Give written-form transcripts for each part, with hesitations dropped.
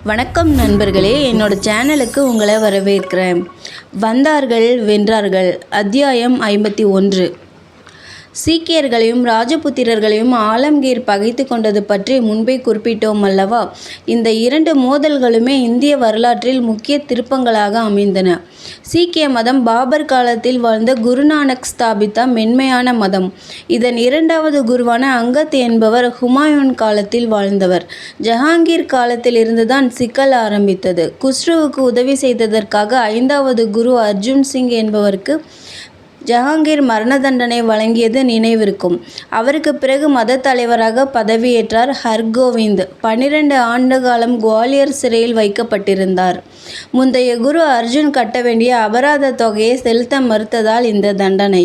வணக்கம் நண்பர்களே, என்னோட சேனலுக்கு உங்களை வரவேற்கிறேன். வந்தார்கள் வென்றார்கள் அத்தியாயம் 51. சீக்கியர்களையும் ராஜபுத்திரர்களையும் ஆலம்கீர் பகைத்து கொண்டது பற்றி முன்பே குறிப்பிட்டோம் அல்லவா? இந்த இரண்டு மோதல்களுமே இந்திய வரலாற்றில் முக்கிய திருப்பங்களாக அமைந்தன. சீக்கிய மதம் பாபர் காலத்தில் வாழ்ந்த குருநானக் ஸ்தாபித்த மென்மையான மதம். இதன் இரண்டாவது குருவான அங்கத் என்பவர் ஹுமாயூன் காலத்தில் வாழ்ந்தவர். ஜஹாங்கீர் காலத்தில் இருந்துதான் சிக்கல் ஆரம்பித்தது. குஸ்ருவுக்கு உதவி செய்ததற்காக 5வது குரு அர்ஜுன் சிங் என்பவருக்கு ஜஹாங்கீர் மரண தண்டனை வழங்கியது நினைவிருக்கும். அவருக்கு பிறகு மத தலைவராக பதவியேற்றார் ஹர்கோவிந்த். 12 ஆண்டு காலம் குவாலியர் சிறையில் வைக்கப்பட்டிருந்தார். முந்தைய குரு அர்ஜுன் கட்ட வேண்டிய அபராத தொகையை செலுத்த மறுத்ததால் இந்த தண்டனை.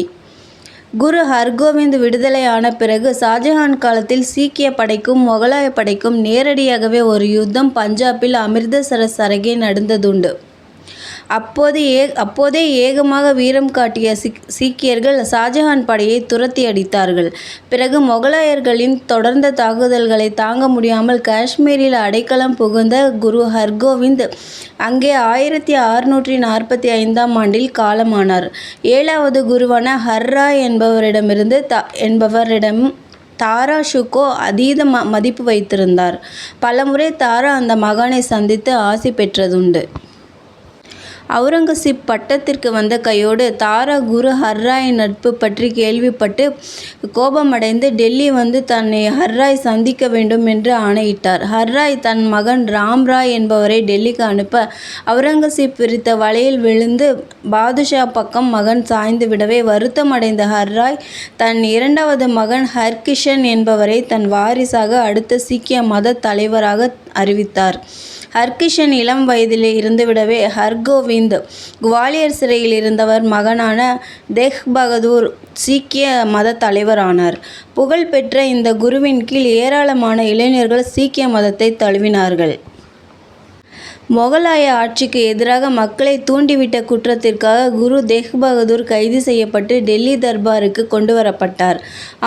குரு ஹர்கோவிந்த் விடுதலை ஆன பிறகு ஷாஜஹான் காலத்தில் சீக்கிய படைக்கும் மொகலாய படைக்கும் நேரடியாகவே ஒரு யுத்தம் பஞ்சாபில் அமிர்தசரஸ் அருகே நடந்ததுண்டு. அப்போதே ஏகமாக வீரம் காட்டிய சீக்கியர்கள் ஷாஜஹான் படையை துரத்தி அடித்தார்கள். பிறகு மொகலாயர்களின் தொடர்ந்த தாக்குதல்களை தாங்க முடியாமல் காஷ்மீரில் அடைக்கலம் புகுந்த குரு ஹர்கோவிந்த் அங்கே 1645ஆம் ஆண்டில் காலமானார். 7வது குருவான ஹர்ராய் என்பவரிடம் தாரா ஷுகோ அதீத மதிப்பு வைத்திருந்தார். பலமுறை தாரா அந்த மகானை சந்தித்து ஆசி பெற்றதுண்டு. அவுரங்கசீப் பட்டத்திற்கு வந்த கையோடு தாரா குரு ஹர்ராயின் நட்பு பற்றி கேள்விப்பட்டு கோபமடைந்து டெல்லி வந்து தன்னை ஹர்ராய் சந்திக்க வேண்டும் என்று ஆணையிட்டார். ஹர்ராய் தன் மகன் ராம்ராய் என்பவரை டெல்லிக்கு அனுப்ப அவுரங்கசீப் விரித்த வலையில் விழுந்து பாதுஷா பக்கம் மகன் சாய்ந்து விடவே வருத்தமடைந்த ஹர்ராய் தன் 2வது மகன் ஹர்கிஷன் என்பவரை தன் வாரிசாக அடுத்த சீக்கிய மத தலைவராக அறிவித்தார். ஹர்கிஷன் இளம் வயதிலே இருந்துவிடவே ஹர்கோவிந்த் குவாலியர் சிறையில் இருந்தவர் மகனான தேக் பகதூர் சீக்கிய மத தலைவரானார். புகழ்பெற்ற இந்த குருவின் கீழ் ஏராளமான இளைஞர்கள் சீக்கிய மதத்தை தழுவினார்கள். மொகலாய ஆட்சிக்கு எதிராக மக்களை தூண்டிவிட்ட குற்றத்திற்காக குரு தேக் பகதூர் கைது செய்யப்பட்டு டெல்லி தர்பாருக்கு கொண்டு வரப்பட்டார்.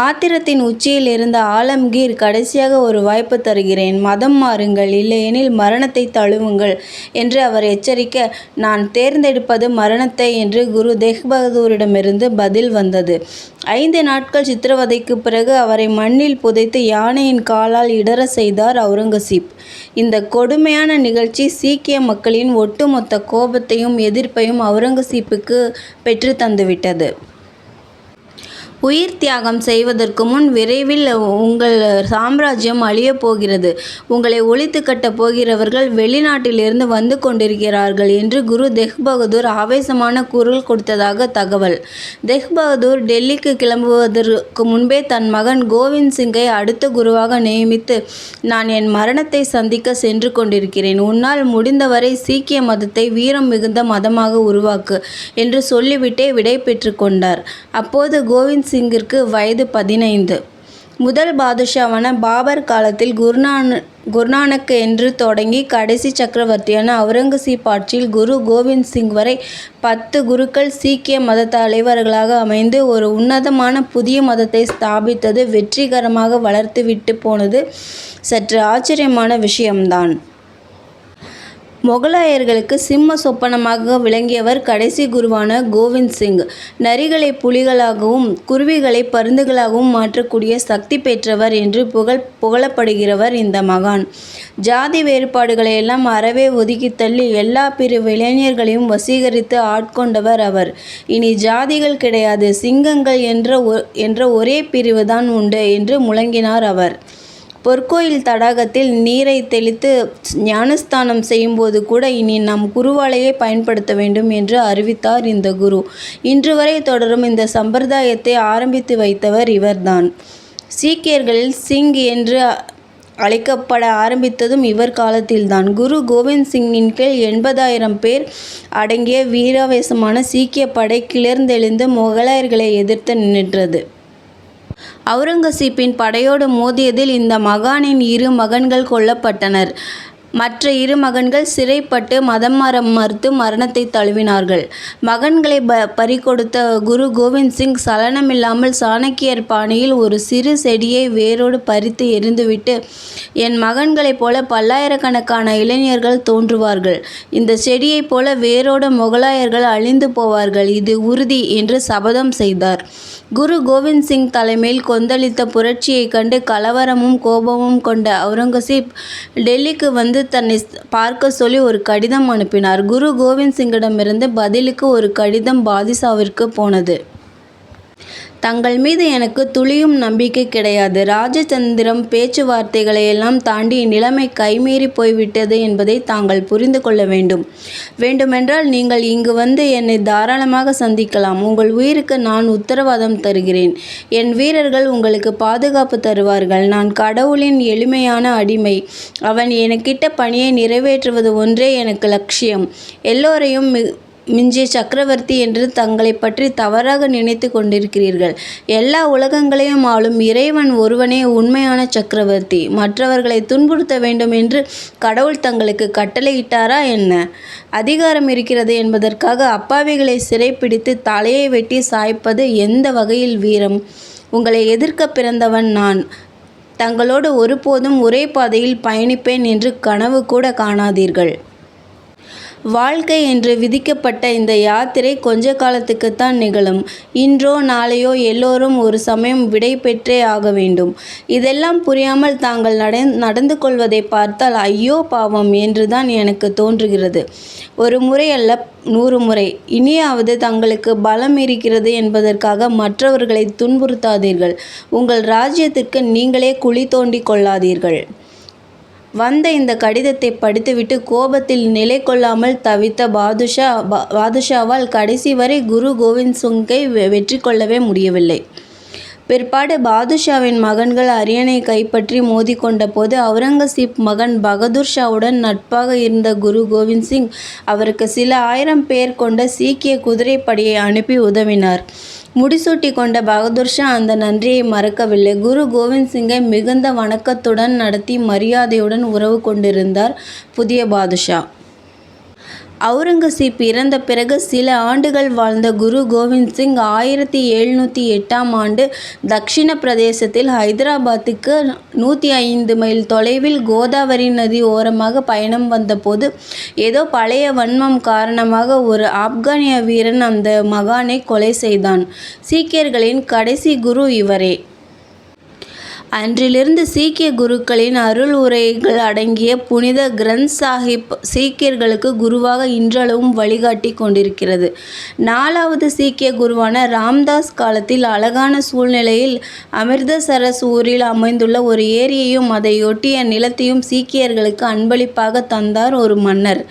ஆத்திரத்தின் உச்சியில் இருந்த ஆலம்கீர் கடைசியாக ஒரு வாய்ப்பு தருகிறேன், மதம் மாறுங்கள், இல்லையெனில் மரணத்தை தழுவுங்கள் என்று அவர் எச்சரிக்க, நான் தேர்ந்தெடுப்பது மரணத்தை என்று குரு தேக் பகதூரிடமிருந்து பதில் வந்தது. 5 நாட்கள் சித்திரவதைக்கு பிறகு அவரை மண்ணில் புதைத்து யானையின் காலால் இடற செய்தார் அவுரங்கசீப். இந்த கொடுமையான நிகழ்ச்சி சீக்கிய மக்களின் ஒட்டுமொத்த கோபத்தையும் எதிர்ப்பையும் அவுரங்கசீப்புக்கு பெற்று தந்துவிட்டது. உயிர் தியாகம் செய்வதற்கு முன் விரைவில் உங்கள் சாம்ராஜ்யம் அழியப் போகிறது, உங்களை ஒழித்து கட்டப் போகிறவர்கள் வெளிநாட்டிலிருந்து வந்து கொண்டிருக்கிறார்கள் என்று குரு தேக் பகதூர் ஆவேசமான குரல் கொடுத்ததாக தகவல். தேக் பகதூர் டெல்லிக்கு கிளம்புவதற்கு முன்பே தன் மகன் கோவிந்த் சிங்கை அடுத்த குருவாக நியமித்து, நான் என் மரணத்தை சந்திக்க சென்று கொண்டிருக்கிறேன், உன்னால் முடிந்தவரை சீக்கிய மதத்தை வீரம் மிகுந்த மதமாக உருவாக்கு என்று சொல்லிவிட்டே விடை பெற்று கொண்டார். அப்போது கோவிந்த் சிங்கிற்கு வயது 15. முதல் பாதுஷாவான பாபர் காலத்தில் குருநானக் என்று தொடங்கி கடைசி சக்கரவர்த்தியான அவுரங்கசீப் ஆட்சியில் குரு கோவிந்த் சிங் வரை 10 குருக்கள் சீக்கிய மத தலைவர்களாக அமைந்து ஒரு உன்னதமான புதிய மதத்தை ஸ்தாபித்தது வெற்றிகரமாக வளர்த்துவிட்டு போனது சற்று ஆச்சரியமான விஷயம்தான். மொகலாயர்களுக்கு சிம்ம சொப்பனமாக விளங்கியவர் கடைசி குருவான கோவிந்த் சிங். நரிகளை புலிகளாகவும் குருவிகளை பருந்துகளாகவும் மாற்றக்கூடிய சக்தி பெற்றவர் என்று புகழப்படுகிறவர் இந்த மகான். ஜாதி வேறுபாடுகளையெல்லாம் அறவே ஒதுக்கி தள்ளி எல்லா பிரிவு இளைஞர்களையும் வசீகரித்து ஆட்கொண்டவர் அவர். இனி ஜாதிகள் கிடையாது, சிங்கங்கள் என்ற ஒரே பிரிவுதான் உண்டு என்று முழங்கினார் அவர். பொற்கோயில் தடாகத்தில் நீரை தெளித்து ஞானஸ்தானம் செய்யும்போது கூட இனி நம் குருவாலையை பயன்படுத்த வேண்டும் என்று அறிவித்தார் இந்த குரு. இன்று வரை தொடரும் இந்த சம்பிரதாயத்தை ஆரம்பித்து வைத்தவர் இவர்தான். சீக்கியர்களில் சிங் என்று அழைக்கப்பட ஆரம்பித்ததும் இவர் காலத்தில்தான். குரு கோவிந்த் சிங்கின் கீழ் 80,000 பேர் அடங்கிய வீராவேசமான சீக்கிய படை கிளர்ந்தெழுந்து மொகலாயர்களை எதிர்த்து நின்றது. அவுரங்கசீப்பின் படையோடு மோதியதில் இந்த மகானின் 2 மகன்கள் கொல்லப்பட்டனர். மற்ற 2 மகன்கள் சிறைப்பட்டு மதம் மாற மறுத்து மரணத்தை தழுவினார்கள். மகன்களை பறிகொடுத்த குரு கோவிந்த் சிங் சலனமில்லாமல் சாணக்கியர் பாணியில் ஒரு சிறு செடியை வேரோடு பறித்து எறிந்துவிட்டு, என் மகன்களைப் போல பல்லாயிரக்கணக்கான இளைஞர்கள் தோன்றுவார்கள். இந்த செடியைப் போல வேரோடு முகலாயர்கள் அழிந்து போவார்கள். இது உறுதி என்று சபதம் செய்தார். குரு கோவிந்த் சிங் தலைமையில் கொந்தளித்த புரட்சியைக் கண்டு கலவரமும் கோபமும் கொண்ட அவுரங்கசீப் டெல்லிக்கு வந்து தன்னை பார்க்க சொல்லி ஒரு கடிதம் அனுப்பினார். குரு கோவிந்த் சிங்கிடமிருந்து பதிலுக்கு ஒரு கடிதம் பாதுஷாவிற்கு போனது. தங்கள் மீது எனக்கு துளியும் நம்பிக்கை கிடையாது. ராஜதந்திரம் பேச்சுவார்த்தைகளை எல்லாம் தாண்டி நிலைமை கைமீறி போய்விட்டது என்பதை தாங்கள் புரிந்து கொள்ள வேண்டும். வேண்டுமென்றால் நீங்கள் இங்கு வந்து என்னை தாராளமாக சந்திக்கலாம். உங்கள் உயிருக்கு நான் உத்தரவாதம் தருகிறேன். என் வீரர்கள் உங்களுக்கு பாதுகாப்பு தருவார்கள். நான் கடவுளின் எளிமையான அடிமை. அவன் எனக்கிட்ட பணியை நிறைவேற்றுவது ஒன்றே எனக்கு லட்சியம். எல்லோரையும் மிஞ்சிய சக்கரவர்த்தி என்று தங்களை பற்றி தவறாக நினைத்து கொண்டிருக்கிறீர்கள். எல்லா உலகங்களையும் ஆளும் இறைவன் ஒருவனே உண்மையான சக்கரவர்த்தி. மற்றவர்களை துன்புறுத்த வேண்டும் என்று கடவுள் தங்களுக்கு கட்டளையிட்டாரா என்ன? அதிகாரம் இருக்கிறது என்பதற்காக அப்பாவிகளை சிறைப்பிடித்து தலையை வெட்டி சாய்ப்பது எந்த வகையில் வீரம்? உங்களை எதிர்க்க பிறந்தவன் நான். தங்களோடு ஒருபோதும் ஒரே பாதையில் பயணிப்பேன் என்று கனவு கூட காணாதீர்கள். வாழ்க்கை என்று விதிக்கப்பட்ட இந்த யாத்திரை கொஞ்ச காலத்துக்குத்தான் நிகழும். இன்றோ நாளையோ எல்லோரும் ஒரு சமயம் விடை பெற்றே ஆக வேண்டும். இதெல்லாம் புரியாமல் தாங்கள் நடந்து கொள்வதை பார்த்தால் ஐயோ பாவம் என்றுதான் எனக்கு தோன்றுகிறது. ஒரு முறை அல்ல 100 முறை. இனியாவது தங்களுக்கு பலம் இருக்கிறது என்பதற்காக மற்றவர்களை துன்புறுத்தாதீர்கள். உங்கள் ராஜ்யத்திற்கு நீங்களே குழி தோண்டி கொள்ளாதீர்கள். வந்த இந்த கடிதத்தை படித்துவிட்டு கோபத்தில் நிலை கொள்ளாமல் தவித்த பாதுஷாவால் கடைசி வரை குரு கோவிந்த் சிங்கை வெற்றி கொள்ளவே முடியவில்லை. பிற்பாடு பாதுஷாவின் மகன்கள் அரியணை கைப்பற்றி மோதிக்கொண்ட போது அவுரங்கசீப் மகன் பகதூர் ஷாவுடன் நட்பாக இருந்த குரு கோவிந்த் சிங் அவருக்கு சில 1000 பேர் கொண்ட சீக்கிய குதிரைப்படையை அனுப்பி உதவினார். முடிசூட்டி கொண்ட பகதூர் ஷா அந்த நன்றியை மறக்கவில்லை. குரு கோவிந்த் சிங்கை மிகுந்த வணக்கத்துடன் நடத்தி மரியாதையுடன் உறவு கொண்டிருந்தார் புதிய பாதுஷா. அவுரங்கசீப் இறந்த பிறகு சில ஆண்டுகள் வாழ்ந்த குரு கோவிந்த் சிங் 1708ஆம் ஆண்டு தக்ஷிண பிரதேசத்தில் ஹைதராபாத்துக்கு 105 மைல் தொலைவில் கோதாவரி நதி ஓரமாக பயணம் வந்தபோது ஏதோ பழைய வன்மம் காரணமாக ஒரு ஆப்கானிய வீரன் அந்த மகானை கொலை செய்தான். சீக்கியர்களின் கடைசி குரு இவரே. அன்றிலிருந்து சீக்கிய குருக்களின் அருள் உரைகள் அடங்கிய புனித கிரந்த் சாஹிப் சீக்கியர்களுக்கு குருவாக இன்றளவும் வழிகாட்டி கொண்டிருக்கிறது. 4வது சீக்கிய குருவான ராம்தாஸ் காலத்தில் அழகான சூழ்நிலையில் அமிர்தசரஸ் ஊரில் அமைந்துள்ள ஒரு ஏரியையும் அதையொட்டிய நிலத்தையும் சீக்கியர்களுக்கு அன்பளிப்பாக தந்தார் ஒரு மன்னர்.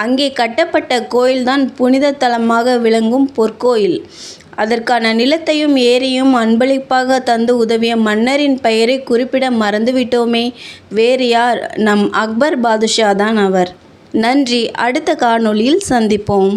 அங்கே கட்டப்பட்ட கோயில்தான் புனித தலமாக விளங்கும் பொற்கோயில். அதற்கான நிலத்தையும் ஏரியும் அன்பளிப்பாக தந்து உதவிய மன்னரின் பெயரை குறிப்பிட மறந்துவிட்டோமே. வேறு யார்? நம் அக்பர் பாதுஷா தான் அவர். நன்றி. அடுத்த காணொளியில் சந்திப்போம்.